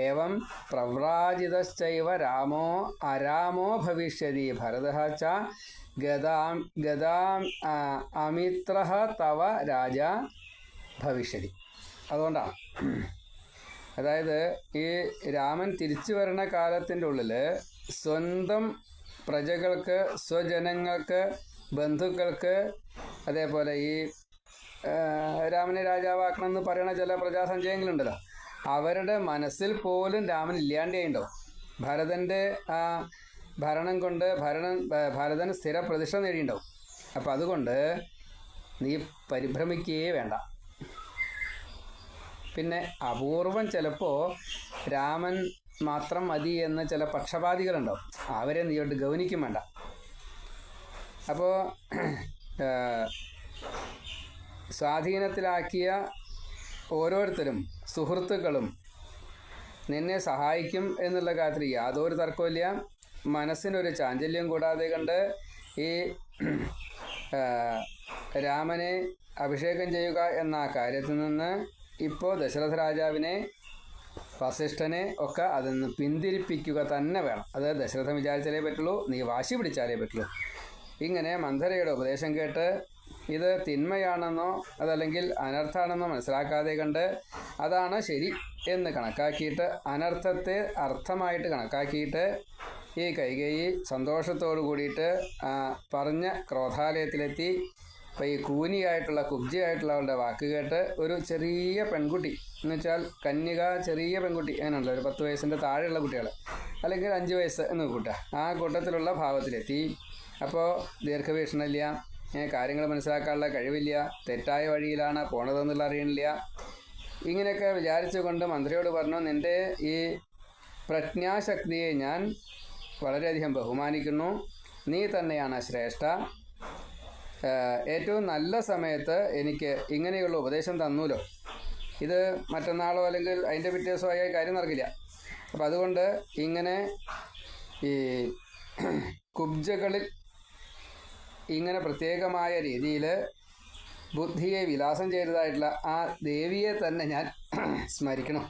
ഏവം പ്രവ്രാജിതശ്ചൈവ രാമോ അരാമോ ഭവിഷ്യതി ഭരതഃ ച ഗതാം അമിത്രഃ തവ രാജ ഭവിഷ്യതി. അതുകൊണ്ടാണ്. അതായത് ഈ രാമൻ തിരിച്ചു വരുന്ന കാലത്തിൻ്റെ ഉള്ളിൽ സ്വന്തം പ്രജകൾക്ക്, സ്വജനങ്ങൾക്ക്, ബന്ധുക്കൾക്ക്, അതേപോലെ ഈ രാമനെ രാജാവാക്കണം എന്ന് പറയുന്ന ചില പ്രജാസഞ്ചയങ്ങളുണ്ടല്ലോ, അവരുടെ മനസ്സിൽ പോലും രാമൻ ഇല്ലാണ്ടായിട്ടുണ്ടാവും. ഭരതൻ്റെ ആ ഭരണം കൊണ്ട് ഭരതൻ സ്ഥിര പ്രതിഷ്ഠ നേടിയിട്ടുണ്ടാവും. അപ്പം അതുകൊണ്ട് നീ പരിഭ്രമിക്കുകയേ വേണ്ട. പിന്നെ അപൂർവം ചിലപ്പോൾ രാമൻ മാത്രം മതി എന്ന് ചില പക്ഷപാതികളുണ്ടാവും. അവരെ നീയോട്ട് ഗൗനിക്കും വേണ്ട. അപ്പോൾ സ്വാധീനത്തിലാക്കിയ ഓരോരുത്തരും സുഹൃത്തുക്കളും നിന്നെ സഹായിക്കും എന്നുള്ള കാര്യത്തിൽ യാതൊരു തർക്കമില്ല. മനസ്സിനൊരു ചാഞ്ചല്യം കൂടാതെ കണ്ട് ഈ രാമനെ അഭിഷേകം ചെയ്യുക എന്ന കാര്യത്തിൽ നിന്ന് ഇപ്പോൾ ദശരഥ രാജാവിനെ, വസിഷ്ഠനെ ഒക്കെ അതിൽ നിന്ന് പിന്തിരിപ്പിക്കുക തന്നെ വേണം. അത് ദശരഥൻ വിചാരിച്ചാലേ പറ്റുള്ളൂ, നീ വാശി പിടിച്ചാലേ പറ്റുള്ളൂ. ഇങ്ങനെ മന്ധരയുടെ ഉപദേശം കേട്ട് ഇത് തിന്മയാണെന്നോ അതല്ലെങ്കിൽ അനർത്ഥമാണെന്നോ മനസ്സിലാക്കാതെ കണ്ട് അതാണ് ശരി എന്ന് കണക്കാക്കിയിട്ട്, അനർത്ഥത്തെ അർത്ഥമായിട്ട് കണക്കാക്കിയിട്ട് ഈ കൈകേയി സന്തോഷത്തോടു കൂടിയിട്ട് പറഞ്ഞ ക്രോധാലയത്തിലെത്തി. അപ്പോൾ ഈ കൂനിയായിട്ടുള്ള കുബ്ജിയായിട്ടുള്ള അവളുടെ വാക്ക് കേട്ട് ഒരു ചെറിയ പെൺകുട്ടി എന്നുവെച്ചാൽ കന്യക, ചെറിയ പെൺകുട്ടി അങ്ങനെയുണ്ടല്ലോ, ഒരു 10 വയസ്സിൻ്റെ താഴെയുള്ള കുട്ടികൾ, അല്ലെങ്കിൽ 5 വയസ്സ് എന്ന് കൂട്ടുക, ആ കൂട്ടത്തിലുള്ള ഭാവത്തിലെത്തി. അപ്പോൾ ദീർഘവീക്ഷണമില്ല, കാര്യങ്ങൾ മനസ്സിലാക്കാനുള്ള കഴിവില്ല, തെറ്റായ വഴിയിലാണ് പോണതെന്നുള്ള അറിയണില്ല. ഇങ്ങനെയൊക്കെ വിചാരിച്ചുകൊണ്ട് മന്ത്രിയോട് പറഞ്ഞു, നിൻ്റെ ഈ പ്രജ്ഞാശക്തിയെ ഞാൻ വളരെയധികം ബഹുമാനിക്കുന്നു. നീ തന്നെയാണ് ശ്രേഷ്ഠ. ഏറ്റവും നല്ല സമയത്ത് എനിക്ക് ഇങ്ങനെയുള്ള ഉപദേശം തന്നൂലോ. ഇത് മറ്റന്നാളോ അല്ലെങ്കിൽ അതിൻ്റെ പിറ്റേ ദിവസമോ ആയ കാര്യം നടക്കില്ല. അപ്പം അതുകൊണ്ട് ഇങ്ങനെ ഈ കുബ്ജകളിൽ ഇങ്ങനെ പ്രത്യേകമായ രീതിയിൽ ബുദ്ധിയെ വിലാസം ചെയ്തതായിട്ടുള്ള ആ ദേവിയെ തന്നെ ഞാൻ സ്മരിക്കണം.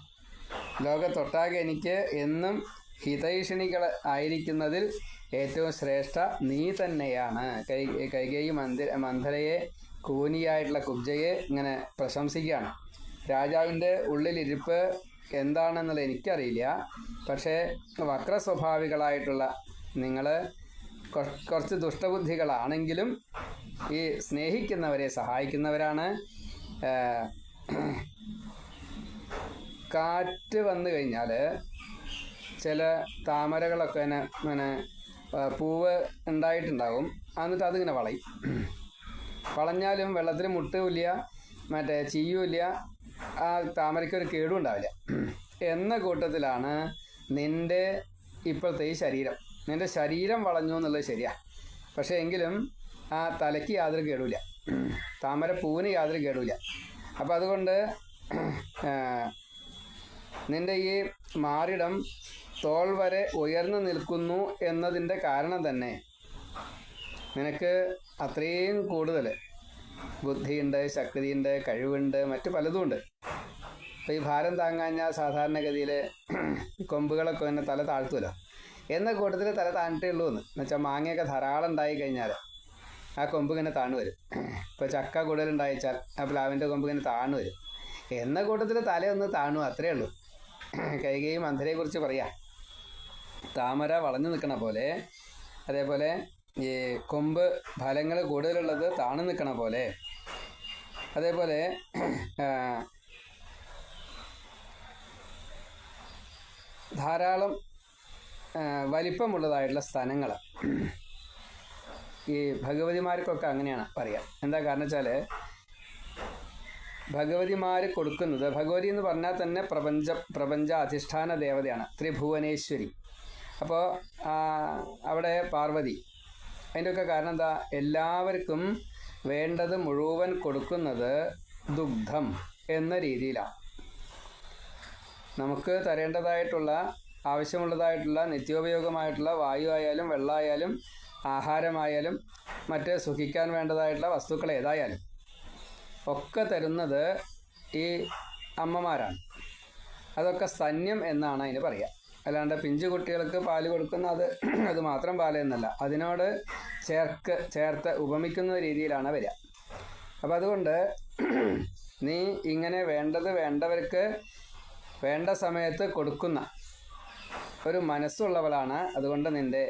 ലോകത്തൊട്ടാകെ എനിക്ക് എന്നും ഹിതൈഷിണികൾ ആയിരിക്കുന്നതിൽ ഏറ്റവും ശ്രേഷ്ഠ നീ തന്നെയാണ്. കൈകേയി മന്ധരയെ, കൂനിയായിട്ടുള്ള കുബ്ജയെ ഇങ്ങനെ പ്രശംസിക്കുകയാണ്. രാജാവിൻ്റെ ഉള്ളിലിരിപ്പ് എന്താണെന്നുള്ളത് എനിക്കറിയില്ല. പക്ഷേ വക്രസ്വഭാവികളായിട്ടുള്ള നിങ്ങൾ കുറച്ച് ദുഷ്ടബുദ്ധികളാണെങ്കിലും ഈ സ്നേഹിക്കുന്നവരെ സഹായിക്കുന്നവരാണ്. കാറ്റ് വന്നു കഴിഞ്ഞാൽ ചില താമരകളൊക്കെ ഇങ്ങനെ പൂവ് ഉണ്ടായിട്ടുണ്ടാകും. എന്നിട്ട് അതിങ്ങനെ വളയും. വളഞ്ഞാലും വെള്ളത്തിൽ മുട്ടുമില്ല, മറ്റേ ചീയുമില്ല, ആ താമരയ്ക്കൊരു കേടും ഉണ്ടാവില്ല എന്ന കൂട്ടത്തിലാണ് നിൻ്റെ ഇപ്പോഴത്തെ ഈ ശരീരം. നിൻ്റെ ശരീരം വളഞ്ഞു എന്നുള്ളത് ശരിയാണ്. പക്ഷേ എങ്കിലും ആ തലയ്ക്ക് യാതൊരു കേടുമില്ല, താമര പൂവിന് യാതൊരു കേടുമില്ല. അപ്പം അതുകൊണ്ട് നിൻ്റെ ഈ മാറിടം തോൾ വരെ ഉയർന്നു നിൽക്കുന്നു എന്നതിൻ്റെ കാരണം തന്നെ നിനക്ക് അത്രയും കൂടുതൽ ബുദ്ധിയുണ്ട്, ശക്തിയുണ്ട്, കഴിവുണ്ട്, മറ്റു പലതുമുണ്ട്. അപ്പോൾ ഈ ഭാരം താങ്ങാഞ്ഞാൽ സാധാരണഗതിയിൽ കൊമ്പുകളൊക്കെ തന്നെ തല താഴ്ത്തുമല്ലോ. എന്ന കൂട്ടത്തിൽ തല താഴ്ന്നിട്ടേ ഉള്ളൂ എന്നുവെച്ചാൽ മാങ്ങയൊക്കെ ധാരാളം ഉണ്ടായി കഴിഞ്ഞാൽ ആ കൊമ്പ് ഇങ്ങനെ താണു വരും. ഇപ്പോൾ ചക്ക കൂടുതലുണ്ടായിച്ചാൽ ആ പ്ലാവിൻ്റെ കൊമ്പ് ഇങ്ങനെ താണു വരും. എന്ന കൂട്ടത്തിൽ തലയൊന്ന് താണു, അത്രയേ ഉള്ളൂ. കൈകേയി മന്ഥരയെക്കുറിച്ച് പറയാം. താമര വളഞ്ഞു നിൽക്കണ പോലെ, അതേപോലെ ഈ കൊമ്പ് ഫലങ്ങൾ കൂടുതലുള്ളത് താണു നിൽക്കണ പോലെ, അതേപോലെ ധാരാളം വലിപ്പമുള്ളതായിട്ടുള്ള സ്ഥലങ്ങൾ ഈ ഭഗവതിമാർക്കൊക്കെ അങ്ങനെയാണ് പറയാം. എന്താ കാരണം വെച്ചാൽ ഭഗവതിമാർ കൊടുക്കുന്നത്, ഭഗവതി എന്ന് പറഞ്ഞാൽ തന്നെ പ്രപഞ്ച അധിഷ്ഠാന ദേവതയാണ്, ത്രിഭുവനേശ്വരി. അപ്പോൾ അവിടെ പാർവതി. അതിൻ്റെയൊക്കെ കാരണം എന്താ, എല്ലാവർക്കും വേണ്ടത് മുഴുവൻ കൊടുക്കുന്നത് ദുഗ്ധം എന്ന രീതിയിലാണ്. നമുക്ക് തരേണ്ടതായിട്ടുള്ള ആവശ്യമുള്ളതായിട്ടുള്ള നിത്യോപയോഗമായിട്ടുള്ള വായു ആയാലും വെള്ളമായാലും ആഹാരമായാലും മറ്റ് സുഖിക്കാൻ വേണ്ടതായിട്ടുള്ള വസ്തുക്കൾ ഏതായാലും ഒക്കെ തരുന്നത് ഈ അമ്മമാരാണ്. അതൊക്കെ സ്തന്യം എന്നാണ് അതിന് പറയുക. അല്ലാണ്ട് പിഞ്ചു കുട്ടികൾക്ക് പാല് കൊടുക്കുന്ന അത് മാത്രം പാലെന്നല്ല, അതിനോട് ചേർത്ത് ഉപമിക്കുന്ന രീതിയിലാണ് വരിക. അപ്പം അതുകൊണ്ട് നീ ഇങ്ങനെ വേണ്ടവർക്ക് വേണ്ട സമയത്ത് കൊടുക്കുന്ന ഒരു മനസ്സുള്ളവളാണ്. അതുകൊണ്ട് നിൻ്റെ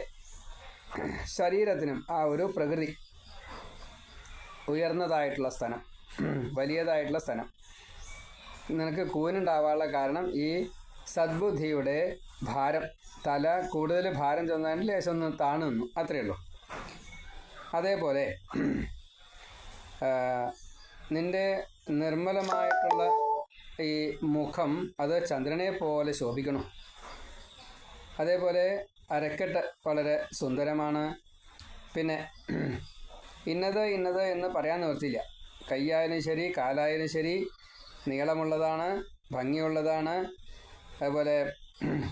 ശരീരത്തിനും ആ ഒരു പ്രകൃതി, ഉയർന്നതായിട്ടുള്ള സ്ഥലം, വലിയതായിട്ടുള്ള സ്ഥലം, നിനക്ക് കൂനുണ്ടാവാനുള്ള കാരണം ഈ സദ്ബുദ്ധിയുടെ ഭാരം, തല കൂടുതൽ ഭാരം ചെന്നതിന് ലേശം ഒന്ന് താണു നിന്നു, അത്രയേ ഉള്ളൂ. അതേപോലെ നിൻ്റെ നിർമ്മലമായിട്ടുള്ള ഈ മുഖം അത് ചന്ദ്രനെ പോലെ ശോഭിക്കണം. അതേപോലെ അരക്കെട്ട് വളരെ സുന്ദരമാണ്. പിന്നെ ഇന്നത് എന്ന് പറയാൻ നിവർത്തിയില്ല. കൈയായാലും ശരി കാലായാലും ശരി നീളമുള്ളതാണ്, ഭംഗിയുള്ളതാണ്. അതുപോലെ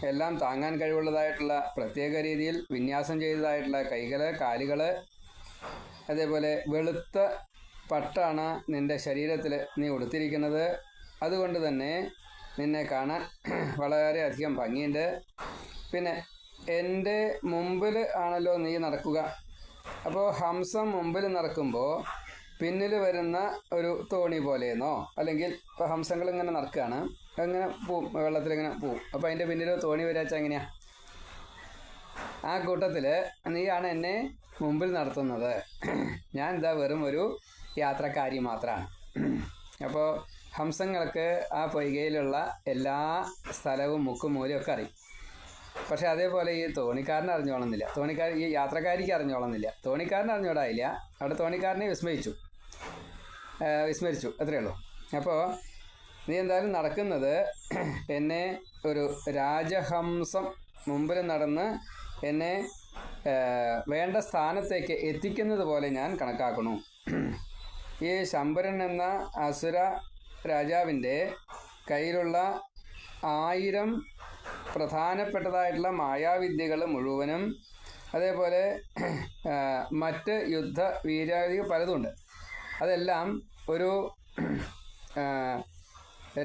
എല്ലാം താങ്ങാൻ കഴിവുള്ളതായിട്ടുള്ള പ്രത്യേക രീതിയിൽ വിന്യാസം ചെയ്തതായിട്ടുള്ള കൈകൾ, കാലുകൾ. അതേപോലെ വെളുത്ത പട്ടാണ് നിൻ്റെ ശരീരത്തിൽ നീ ഉടുത്തിരിക്കുന്നത്. അതുകൊണ്ട് തന്നെ നിന്നെ കാണാൻ വളരെയധികം ഭംഗിയുണ്ട്. പിന്നെ എൻ്റെ മുമ്പിൽ ആണല്ലോ നീ നടക്കുക. അപ്പോൾ ഹംസം മുമ്പിൽ നടക്കുമ്പോൾ പിന്നിൽ വരുന്ന ഒരു തോണി പോലെയെന്നോ, അല്ലെങ്കിൽ ഇപ്പോൾ ഹംസങ്ങൾ ഇങ്ങനെ നടക്കുകയാണ്, അങ്ങനെ പോവും, വെള്ളത്തിലിങ്ങനെ പോവും. അപ്പോൾ അതിൻ്റെ പിന്നിൽ തോണി വരാച്ചാൽ എങ്ങനെയാണ്? ആ കൂട്ടത്തിൽ നീയാണ് എന്നെ മുമ്പിൽ നടത്തുന്നത്. ഞാൻ എന്താ വെറും ഒരു യാത്രക്കാരി മാത്രമാണ്. അപ്പോൾ ഹംസങ്ങൾക്ക് ആ പൊയ്കയിലുള്ള എല്ലാ സ്ഥലവും മുക്കും മൂലയും ഒക്കെ അറിയും. പക്ഷെ അതേപോലെ ഈ തോണിക്കാരന് അറിഞ്ഞോളന്നില്ല, ഈ യാത്രക്കാരിക്ക് അറിഞ്ഞോളന്നില്ല. തോണിക്കാരന് അറിഞ്ഞോടായില്ല, അവിടെ തോണിക്കാരനെ വിസ്മരിച്ചു, അത്രയേ ഉള്ളൂ. അപ്പോൾ നീ എന്തായാലും നടക്കുന്നത് എന്നെ ഒരു രാജഹംസം മുമ്പിൽ നടന്ന് എന്നെ വേണ്ട സ്ഥാനത്തേക്ക് എത്തിക്കുന്നത് പോലെ ഞാൻ കണക്കാക്കണു. ഈ ശംബരൻ എന്ന അസുര രാജാവിൻ്റെ കയ്യിലുള്ള 1000 പ്രധാനപ്പെട്ടതായിട്ടുള്ള മായാവിദ്യകൾ മുഴുവനും, അതേപോലെ മറ്റ് യുദ്ധ വീരാദി പലതുമുണ്ട്. അതെല്ലാം ഒരു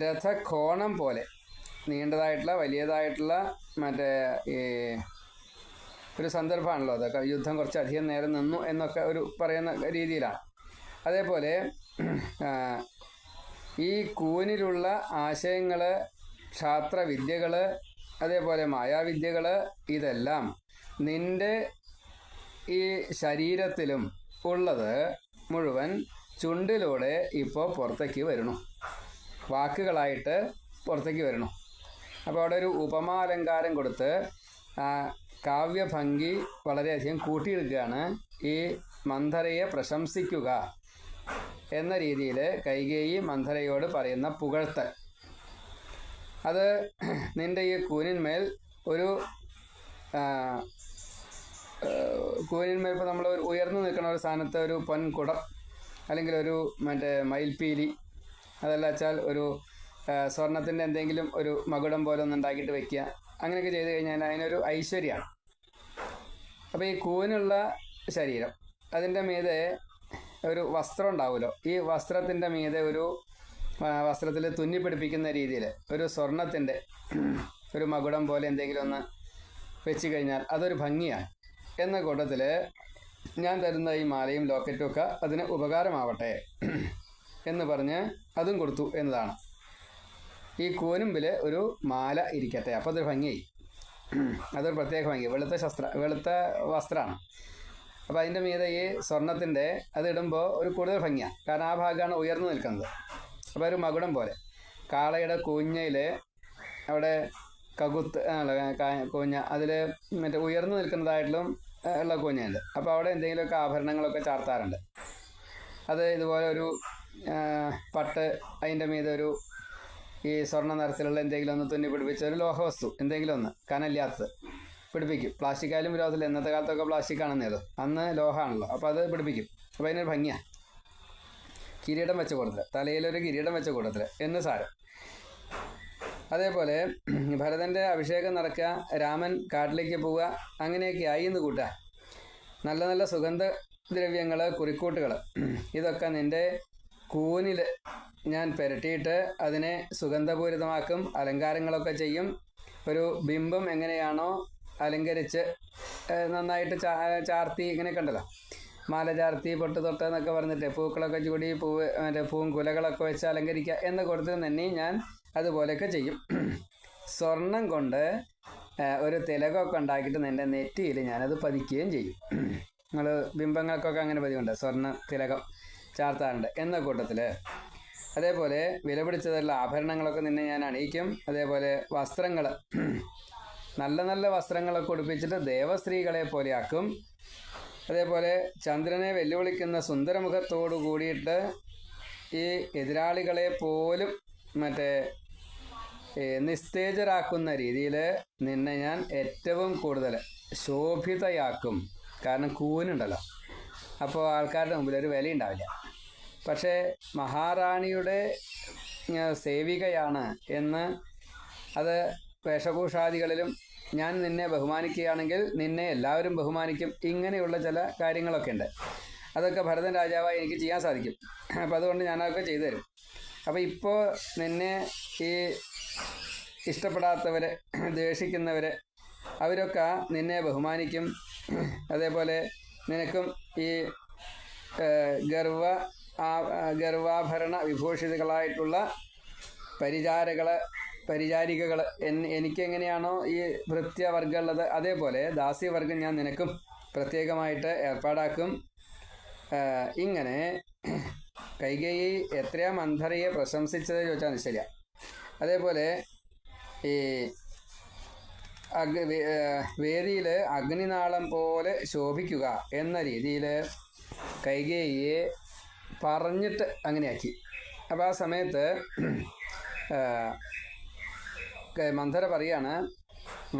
രഥകോണം പോലെ നീണ്ടതായിട്ടുള്ള വലിയതായിട്ടുള്ള മറ്റേ ഈ ഒരു സന്ദർഭമാണല്ലോ. അതൊക്കെ യുദ്ധം കുറച്ചധികം നേരം നിന്നു എന്നൊക്കെ ഒരു പറയുന്ന രീതിയിലാണ്. അതേപോലെ ഈ കൂനിലുള്ള ആശയങ്ങൾ, ക്ഷാത്രവിദ്യകൾ, അതേപോലെ മായാവിദ്യകൾ, ഇതെല്ലാം നിൻ്റെ ഈ ശരീരത്തിലും ഉള്ളത് മുഴുവൻ ചുണ്ടിലൂടെ ഇപ്പോൾ പുറത്തേക്ക് വരണു, വാക്കുകളായിട്ട് പുറത്തേക്ക് വരണു. അപ്പോൾ അവിടെ ഒരു ഉപമാലങ്കാരം കൊടുത്ത് കാവ്യഭംഗി വളരെയധികം കൂട്ടിയെടുക്കുകയാണ്. ഈ മന്ഥരയെ പ്രശംസിക്കുക എന്ന രീതിയിൽ കൈകേയി മന്ഥരയോട് പറയുന്ന പുകഴ്ത്തൽ, അത് നിൻ്റെ ഈ കൂനിന്മേൽ ഇപ്പോൾ നമ്മൾ ഉയർന്നു നിൽക്കുന്ന ഒരു സ്ഥാനത്ത് ഒരു പൊൻകുടം അല്ലെങ്കിൽ ഒരു മറ്റേ മയിൽപ്പീലി, അതല്ല വെച്ചാൽ ഒരു സ്വർണത്തിൻ്റെ എന്തെങ്കിലും ഒരു മകുടം പോലെ ഒന്ന് ഉണ്ടാക്കിയിട്ട് വയ്ക്കുക, അങ്ങനെയൊക്കെ ചെയ്ത് കഴിഞ്ഞാൽ അതിനൊരു ഐശ്വര്യമാണ്. അപ്പോൾ ഈ കൂനുള്ള ശരീരം, അതിൻ്റെ മീതെ ഒരു വസ്ത്രം ഉണ്ടാവുമല്ലോ, ഈ വസ്ത്രത്തിൻ്റെ മീതെ ഒരു വസ്ത്രത്തിൽ തുന്നിപ്പിടിപ്പിക്കുന്ന രീതിയിൽ ഒരു സ്വർണത്തിൻ്റെ ഒരു മകുടം പോലെ എന്തെങ്കിലും ഒന്ന് വെച്ച് കഴിഞ്ഞാൽ അതൊരു ഭംഗിയാണ്. എന്ന കൂട്ടത്തിൽ ഞാൻ തരുന്ന ഈ മാലയും ലോക്കറ്റും ഒക്കെ അതിന് ഉപകാരമാവട്ടെ എന്ന് പറഞ്ഞ് അതും കൊടുത്തു എന്നതാണ്. ഈ കൂനുമ്പിൽ ഒരു മാല ഇരിക്കട്ടെ. അപ്പോൾ അതൊരു ഭംഗിയായി. അതൊരു പ്രത്യേക ഭംഗി. വെളുത്ത വസ്ത്രമാണ്. അപ്പോൾ അതിൻ്റെ മീതെ ഈ സ്വർണത്തിൻ്റെ അത് ഇടുമ്പോൾ ഒരു കൂടുതൽ ഭംഗിയാണ്. കാരണം ആ ഭാഗമാണ് ഉയർന്നു നിൽക്കുന്നത്. അപ്പോൾ ഒരു മകുടം പോലെ കാളയുടെ കൂഞ്ഞയിൽ അവിടെ കകുത്ത് കൂഞ്ഞ അതിൽ മറ്റേ ഉയർന്നു നിൽക്കുന്നതായിട്ടും ഉള്ള കൂഞ്ഞയുണ്ട്. അപ്പോൾ അവിടെ എന്തെങ്കിലുമൊക്കെ ആഭരണങ്ങളൊക്കെ ചാർത്താറുണ്ട്. അത് ഇതുപോലെ ഒരു പട്ട് അതിൻ്റെ മീതെ ഒരു ഈ സ്വർണ്ണ നിറത്തിലുള്ള എന്തെങ്കിലും ഒന്ന് തുന്നി പിടിപ്പിച്ച ഒരു ലോഹവസ്തു എന്തെങ്കിലും ഒന്ന് കനല്ലാത്തത് പിടിപ്പിക്കും. പ്ലാസ്റ്റിക് ആയാലും വിരോധമില്ല. ഇന്നത്തെ കാലത്തൊക്കെ പ്ലാസ്റ്റിക് ആണെന്നേത്, അന്ന് ലോഹമാണല്ലോ. അപ്പോൾ അത് പിടിപ്പിക്കും. അപ്പോൾ അതിനൊരു ഭംഗിയാണ്. കിരീടം വെച്ച കൂട്ടത്തിൽ, തലയിലൊരു കിരീടം വെച്ച കൂട്ടത്തിൽ എന്ന് സാരം. അതേപോലെ ഭരതൻ്റെ അഭിഷേകം നടക്കുക, രാമൻ കാട്ടിലേക്ക് പോവുക, അങ്ങനെയൊക്കെ ആയി എന്ന് കൂട്ടുക. നല്ല നല്ല സുഗന്ധദ്രവ്യങ്ങൾ, കുറിക്കൂട്ടുകൾ ഇതൊക്കെ നിൻ്റെ കൂനിൽ ഞാൻ പുരട്ടിയിട്ട് അതിനെ സുഗന്ധപൂരിതമാക്കും. അലങ്കാരങ്ങളൊക്കെ ചെയ്യും. ഒരു ബിംബം എങ്ങനെയാണോ അലങ്കരിച്ച് നന്നായിട്ട് ചാർത്തി ഇങ്ങനെയൊക്കെ ഉണ്ടല്ലോ, മാല ചാർത്തി പൊട്ട് തൊട്ട് എന്നൊക്കെ പറഞ്ഞിട്ട് പൂക്കളൊക്കെ ചൂടി മറ്റേ പൂങ്കുലകളൊക്കെ വെച്ച് അലങ്കരിക്കുക എന്ന കൂട്ടത്തിൽ തന്നെ ഞാൻ അതുപോലെയൊക്കെ ചെയ്യും. സ്വർണം കൊണ്ട് ഒരു തിലകമൊക്കെ ഉണ്ടാക്കിയിട്ട് നിൻ്റെ നെറ്റിയിൽ ഞാനത് പതിക്കുകയും ചെയ്യും. നിങ്ങൾ ബിംബങ്ങൾക്കൊക്കെ അങ്ങനെ പതിവുണ്ട്, സ്വർണ്ണ തിലകം ചാർത്താറുണ്ട് എന്ന കൂട്ടത്തിൽ. അതേപോലെ വില പിടിച്ചതുള്ള ആഭരണങ്ങളൊക്കെ നിന്നെ ഞാൻ അണിയിക്കും. അതേപോലെ വസ്ത്രങ്ങൾ, നല്ല നല്ല വസ്ത്രങ്ങളൊക്കെ ഉടുപ്പിച്ചിട്ട് ദേവസ്ത്രീകളെ പോലെയാക്കും. അതേപോലെ ചന്ദ്രനെ വെല്ലുവിളിക്കുന്ന സുന്ദരമുഖത്തോടു കൂടിയിട്ട് ഈ എതിരാളികളെ പോലും മറ്റേ നിസ്തേജരാക്കുന്ന രീതിയിൽ നിന്നെ ഞാൻ ഏറ്റവും കൂടുതൽ ശോഭിതയാക്കും. കാരണം കൂനുണ്ടല്ലോ, അപ്പോൾ ആൾക്കാരുടെ മുമ്പിൽ ഒരു വിലയുണ്ടാവില്ല. പക്ഷേ മഹാറാണിയുടെ സേവികയാണ് എന്ന് അത് വേഷഭൂഷാദികളിലും ഞാൻ നിന്നെ ബഹുമാനിക്കുകയാണെങ്കിൽ നിന്നെ എല്ലാവരും ബഹുമാനിക്കും. ഇങ്ങനെയുള്ള ചില കാര്യങ്ങളൊക്കെ ഉണ്ട്. അതൊക്കെ ഭരതൻ രാജാവായി എനിക്ക് ചെയ്യാൻ സാധിക്കും. അപ്പോൾ അതുകൊണ്ട് ഞാനതൊക്കെ ചെയ്തു തരും. അപ്പോൾ ഇപ്പോൾ നിന്നെ ഈ ഇഷ്ടപ്പെടാത്തവർ, ദ്വേഷിക്കുന്നവർ, അവരൊക്കെ നിന്നെ ബഹുമാനിക്കും. അതേപോലെ നിനക്കും ഈ ഗർവാഭരണ വിഭൂഷിതകളായിട്ടുള്ള പരിചാരികകൾ എനിക്കെങ്ങനെയാണോ ഈ ഭൃത്യവർഗ്ഗം ഉള്ളത്, അതേപോലെ ദാസ്യവർഗം ഞാൻ നിനക്കും പ്രത്യേകമായിട്ട് ഏർപ്പാടാക്കും. ഇങ്ങനെ കൈകേയി എത്രയാ മന്ധരയെ പ്രശംസിച്ചത് ചോദിച്ചാൽ ശരിയാണ്. അതേപോലെ ഈ വേദിയിൽ അഗ്നിനാളം പോലെ ശോഭിക്കുക എന്ന രീതിയിൽ കൈകേയിയെ പറഞ്ഞിട്ട് അങ്ങനെയാക്കി. അപ്പോൾ ആ സമയത്ത് മന്ധര പറയാണ്,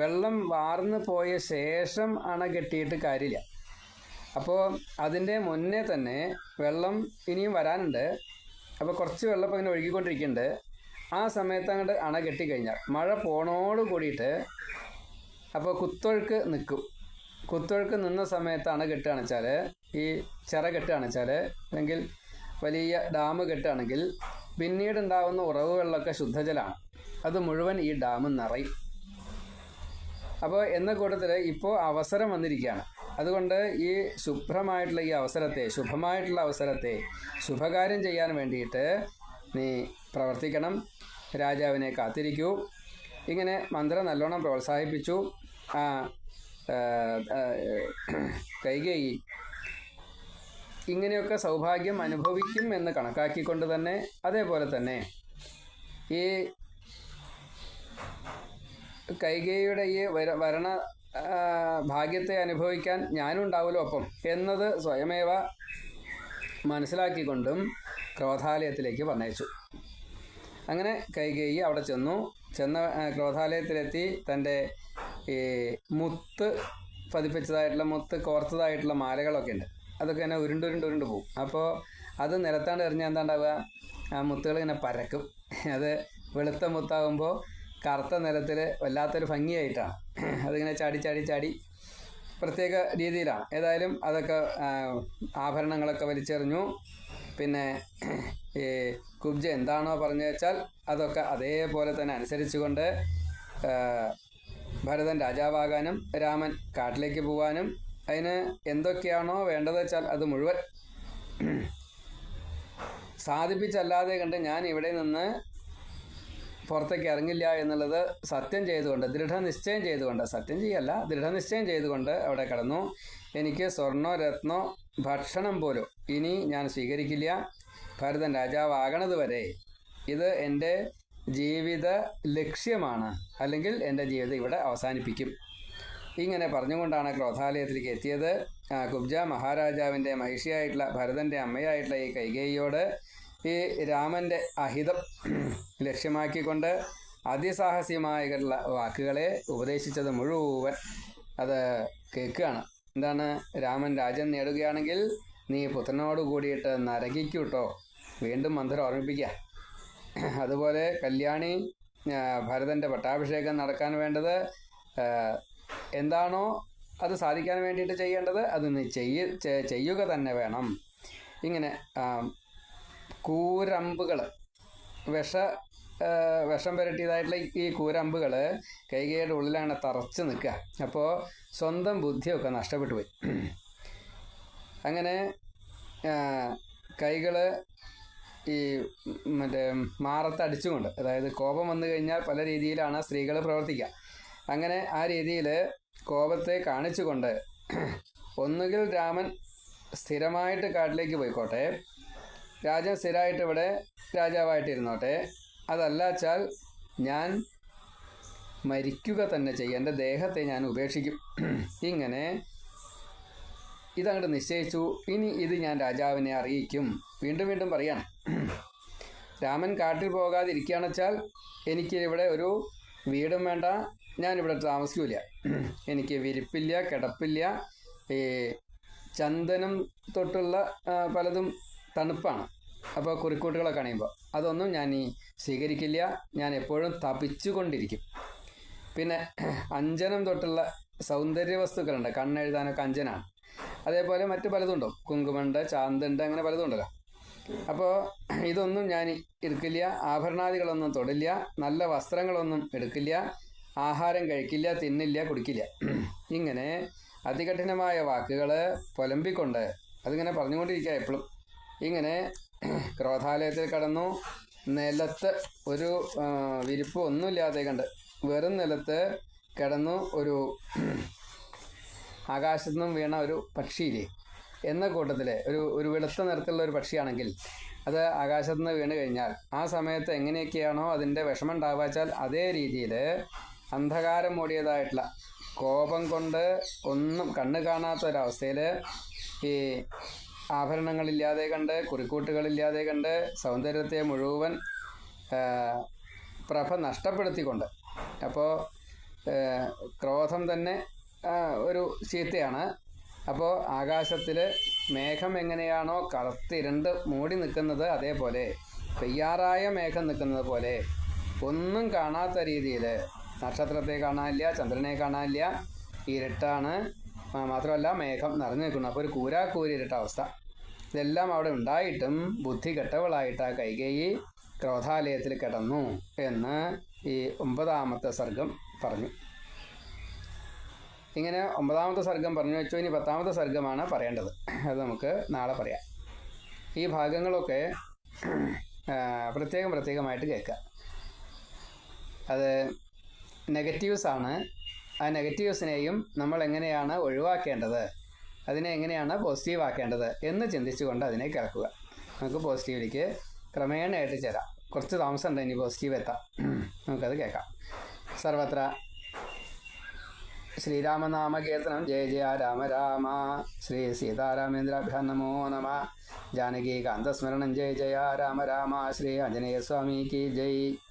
വെള്ളം വാർന്നു പോയ ശേഷം അണ കെട്ടിയിട്ട് കാര്യമില്ല. അപ്പോൾ അതിൻ്റെ മുന്നേ തന്നെ വെള്ളം ഇനിയും വരാനുണ്ട്. അപ്പോൾ കുറച്ച് വെള്ളം ഇപ്പോൾ ഇങ്ങനെ ഒഴുകിക്കൊണ്ടിരിക്കുന്നുണ്ട്. ആ സമയത്ത് അങ്ങോട്ട് അണ കെട്ടിക്കഴിഞ്ഞാൽ മഴ പോണോട് കൂടിയിട്ട് അപ്പോൾ കുത്തൊഴുക്ക് നിൽക്കും. കുത്തൊഴുക്ക് നിന്ന സമയത്ത് അണ കെട്ടുകയാണെന്ന് വെച്ചാൽ, ഈ ചിറ കെട്ടുകയാണെന്ന് വെച്ചാൽ, അല്ലെങ്കിൽ വലിയ ഡാം കെട്ടുകയാണെങ്കിൽ പിന്നീടുണ്ടാകുന്ന ഉറവുകളിലൊക്കെ ശുദ്ധജലമാണ്. അത് മുഴുവൻ ഈ ഡാം നിറയും. അപ്പോൾ എന്ന കൂട്ടത്തിൽ ഇപ്പോൾ അവസരം വന്നിരിക്കുകയാണ്. അതുകൊണ്ട് ഈ ശുഭ്രമായിട്ടുള്ള ഈ അവസരത്തെ, ശുഭമായിട്ടുള്ള അവസരത്തെ ശുഭകാര്യം ചെയ്യാൻ വേണ്ടിയിട്ട് നീ പ്രവർത്തിക്കണം. രാജാവിനെ കാത്തിരിക്കൂ. ഇങ്ങനെ മന്ത്രം നല്ലോണം പ്രോത്സാഹിപ്പിച്ചു. കൈകേയി ഇങ്ങനെയൊക്കെ സൗഭാഗ്യം അനുഭവിക്കും എന്ന് കണക്കാക്കിക്കൊണ്ട് തന്നെ, അതേപോലെ തന്നെ ഈ കൈകേയിയുടെ ഈ വരണ ഭാഗ്യത്തെ അനുഭവിക്കാൻ ഞാനും ഉണ്ടാവുമല്ലോ ഒപ്പം എന്നത് സ്വയമേവ മനസ്സിലാക്കിക്കൊണ്ടും ക്രോധാലയത്തിലേക്ക് പറഞ്ഞയച്ചു. അങ്ങനെ കൈകേയി അവിടെ ചെന്ന ക്രോധാലയത്തിലെത്തി തൻ്റെ ഈ മുത്ത് പതിപ്പിച്ചതായിട്ടുള്ള, മുത്ത് കോർത്തതായിട്ടുള്ള മാലകളൊക്കെ ഉണ്ട്. അതൊക്കെ ഇങ്ങനെ ഉരുണ്ടുരുണ്ട് പോകും. അപ്പോൾ അത് നിലത്താണ്ട് എറിഞ്ഞാൽ എന്താണ്ടാവുക, ആ മുത്തുകൾ ഇങ്ങനെ പരക്കും. അത് വെളുത്ത മുത്താകുമ്പോൾ കറുത്ത നിലത്തിൽ വല്ലാത്തൊരു ഭംഗിയായിട്ടാണ്. അതിങ്ങനെ ചാടി പ്രത്യേക രീതിയിലാണ്. ഏതായാലും അതൊക്കെ ആഭരണങ്ങളൊക്കെ വലിച്ചെറിഞ്ഞു. പിന്നെ ഈ കുബ്ജ എന്താണോ പറഞ്ഞു വെച്ചാൽ അതൊക്കെ അതേപോലെ തന്നെ അനുസരിച്ചുകൊണ്ട് ഭരതൻ രാജാവാകാനും രാമൻ കാട്ടിലേക്ക് പോകാനും അതിന് എന്തൊക്കെയാണോ വേണ്ടത് വെച്ചാൽ അത് മുഴുവൻ സാധിപ്പിച്ചല്ലാതെ കണ്ട് ഞാൻ ഇവിടെ നിന്ന് പുറത്തേക്ക് ഇറങ്ങില്ല എന്നുള്ളത് സത്യം ചെയ്തുകൊണ്ട്, ദൃഢനിശ്ചയം ചെയ്തുകൊണ്ട്, സത്യം ചെയ്യല്ല, ദൃഢനിശ്ചയം ചെയ്തുകൊണ്ട് അവിടെ കിടന്നു. എനിക്ക് സ്വർണ്ണോ രത്നോ ഭക്ഷണം പോലും ഇനി ഞാൻ സ്വീകരിക്കില്ല. ഭരതൻ രാജാവാകണത് വരെ ഇത് എൻ്റെ ജീവിത ലക്ഷ്യമാണ്, അല്ലെങ്കിൽ എൻ്റെ ജീവിതം ഇവിടെ അവസാനിപ്പിക്കും. ഇങ്ങനെ പറഞ്ഞുകൊണ്ടാണ് ക്രോധാലയത്തിലേക്ക് എത്തിയത്. കുബ്ജ മഹാരാജാവിൻ്റെ മഹിഷിയായിട്ടുള്ള ഭരതൻ്റെ അമ്മയായിട്ടുള്ള ഈ കൈകേയിയോട് ഈ രാമൻ്റെ അഹിതം ലക്ഷ്യമാക്കിക്കൊണ്ട് അതിസാഹസ്യമായിട്ടുള്ള വാക്കുകളെ ഉപദേശിച്ചത് മുഴുവൻ അത് കേൾക്കുകയാണ്. എന്താണ്? രാമൻ രാജ്യം നേടുകയാണെങ്കിൽ നീ പുത്രനോട് കൂടിയിട്ട് നരകിക്കൂട്ടോ. വീണ്ടും മന്ത്രം ഓർമ്മിപ്പിക്കുക. അതുപോലെ കല്യാണി ഭരതൻ്റെ പട്ടാഭിഷേകം നടക്കാൻ വേണ്ടത് എന്താണോ അത് സാധിക്കാൻ വേണ്ടിയിട്ട് ചെയ്യേണ്ടത് അത് നീ ചെയ്യുക തന്നെ വേണം. ഇങ്ങനെ കൂരമ്പുകൾ, വിഷം പുരട്ടിയതായിട്ടുള്ള ഈ കൂരമ്പുകൾ കൈകേയിയുടെ ഉള്ളിലാണ് തറച്ച് നിൽക്കുക. അപ്പോൾ സ്വന്തം ബുദ്ധിയൊക്കെ നഷ്ടപ്പെട്ടു പോയി. അങ്ങനെ കൈകൾ ഈ മാറത്തടിച്ചുകൊണ്ട്, അതായത് കോപം വന്നു കഴിഞ്ഞാൽ പല രീതിയിലാണ് സ്ത്രീകൾ പ്രവർത്തിക്കുക. അങ്ങനെ ആ രീതിയിൽ കോപത്തെ കാണിച്ചുകൊണ്ട് ഒന്നുകിൽ രാമൻ സ്ഥിരമായിട്ട് കാട്ടിലേക്ക് പോയിക്കോട്ടെ, രാജൻ സ്ഥിരമായിട്ട് ഇവിടെ രാജാവായിട്ടിരുന്നോട്ടെ, അതല്ലാച്ചാൽ ഞാൻ മരിക്കുക തന്നെ ചെയ്യും, എൻ്റെ ദേഹത്തെ ഞാൻ ഉപേക്ഷിക്കും. ഇങ്ങനെ ഇതങ്ങോട്ട് നിശ്ചയിച്ചു. ഇനി ഇത് ഞാൻ രാജാവിനെ അറിയിക്കും. വീണ്ടും വീണ്ടും പറയാണ്, രാമൻ കാട്ടിൽ പോകാതിരിക്കുകയാണെന്ന് വെച്ചാൽ എനിക്ക് ഇവിടെ ഒരു വീടും വേണ്ട, ഞാനിവിടെ താമസിക്കില്ല, എനിക്ക് വിരിപ്പില്ല, കിടപ്പില്ല, ഈ ചന്ദനം തൊട്ടുള്ള പലതും തണുപ്പാണ്, അപ്പോൾ കുറിക്കൂട്ടുകളൊക്കെ അണിയുമ്പോൾ അതൊന്നും ഞാൻ ഈ സ്വീകരിക്കില്ല. ഞാൻ എപ്പോഴും തപിച്ചുകൊണ്ടിരിക്കും. പിന്നെ അഞ്ജനം തൊട്ടുള്ള സൗന്ദര്യ വസ്തുക്കളുണ്ട്, കണ്ണെഴുതാനൊക്കെ അഞ്ജനാണ്. അതേപോലെ മറ്റു പലതുണ്ടോ, കുങ്കുമുണ്ട്, ചാന്തുണ്ട്, അങ്ങനെ പലതും ഉണ്ടല്ലോ. അപ്പോൾ ഇതൊന്നും ഞാൻ എടുക്കില്ല, ആഭരണാദികളൊന്നും തൊടില്ല, നല്ല വസ്ത്രങ്ങളൊന്നും എടുക്കില്ല, ആഹാരം കഴിക്കില്ല, തിന്നില്ല, കുടിക്കില്ല. ഇങ്ങനെ അതികഠിനമായ വാക്കുകൾ പുലമ്പിക്കൊണ്ട് അതിങ്ങനെ പറഞ്ഞുകൊണ്ടിരിക്കുക എപ്പോഴും. ഇങ്ങനെ ക്രോധാലയത്തിൽ കടന്നു. നിലത്ത് ഒരു വിരിപ്പ് ഒന്നുമില്ലാതെ കണ്ട് വെറും നിലത്ത് കിടന്നു. ഒരു ആകാശത്തു നിന്നും വീണ ഒരു പക്ഷിയില്ലേ എന്ന കൂട്ടത്തിൽ ഒരു വെളുത്ത നിറത്തിലുള്ള ഒരു പക്ഷിയാണെങ്കിൽ അത് ആകാശത്തു നിന്ന് വീണ് കഴിഞ്ഞാൽ ആ സമയത്ത് എങ്ങനെയൊക്കെയാണോ അതിൻ്റെ വിഷമം ഉണ്ടാവാച്ചാൽ അതേ രീതിയിൽ അന്ധകാരം മൂടിയതായിട്ടുള്ള കോപം കൊണ്ട് ഒന്നും കണ്ണ് കാണാത്തൊരവസ്ഥയിൽ ഈ ആഭരണങ്ങളില്ലാതെ കണ്ട്, കുറിക്കൂട്ടുകളില്ലാതെ കണ്ട്, സൗന്ദര്യത്തെ മുഴുവൻ പ്രഭ നഷ്ടപ്പെടുത്തിക്കൊണ്ട്, അപ്പോൾ ക്രോധം തന്നെ ഒരു ചീത്തയാണ്. അപ്പോൾ ആകാശത്തിൽ മേഘം എങ്ങനെയാണോ കറുത്തിരണ്ട് മൂടി നിൽക്കുന്നത്, അതേപോലെ പെയ്യാറായ മേഘം നിൽക്കുന്നത് പോലെ ഒന്നും കാണാത്ത രീതിയിൽ, നക്ഷത്രത്തെ കാണാനില്ല, ചന്ദ്രനെ കാണാനില്ല, ഇരുട്ടാണ്. മാത്രമല്ല മേഘം നിറഞ്ഞു നിൽക്കുന്നു. അപ്പോൾ ഒരു കൂരാക്കൂരിട്ട അവസ്ഥ. ഇതെല്ലാം അവിടെ ഉണ്ടായിട്ടും ബുദ്ധി കെട്ടവളായിട്ട് ആ കൈകേയി ക്രോധാലയത്തിൽ കിടന്നു എന്ന് ഈ 9ാമത്തെ സർഗം പറഞ്ഞു. ഇങ്ങനെ 9ാമത്തെ സർഗം പറഞ്ഞു വെച്ചു. ഇനി 10ാമത്തെ സർഗമാണ് പറയേണ്ടത്. അത് നമുക്ക് നാളെ പറയാം. ഈ ഭാഗങ്ങളൊക്കെ പ്രത്യേകമായിട്ട് കേൾക്കുക. അത് നെഗറ്റീവ്സാണ്. ആ നെഗറ്റീവ്സിനെയും നമ്മൾ എങ്ങനെയാണ് ഒഴിവാക്കേണ്ടത്, അതിനെ എങ്ങനെയാണ് പോസിറ്റീവ് ആക്കേണ്ടത് എന്ന് ചിന്തിച്ചുകൊണ്ട് അതിനെ കിടക്കുക. നമുക്ക് പോസിറ്റീവിലേക്ക് ക്രമേണയായിട്ട് ചേരാം. കുറച്ച് താമസമുണ്ട് ഇനി പോസിറ്റീവ് എത്താം. നമുക്കത് കേൾക്കാം. സർവത്ര ശ്രീരാമനാമകീർത്തനം. ജയ ജയ രാമ രാമ. ശ്രീ സീതാരാമേന്ദ്രാഭ്യാം നമോ നമ. ജാനകീകാന്തസ്മരണം. ജയ ജയ രാമ രാമ. ശ്രീ ആഞ്ജനേയ സ്വാമിക്ക് ജയ്.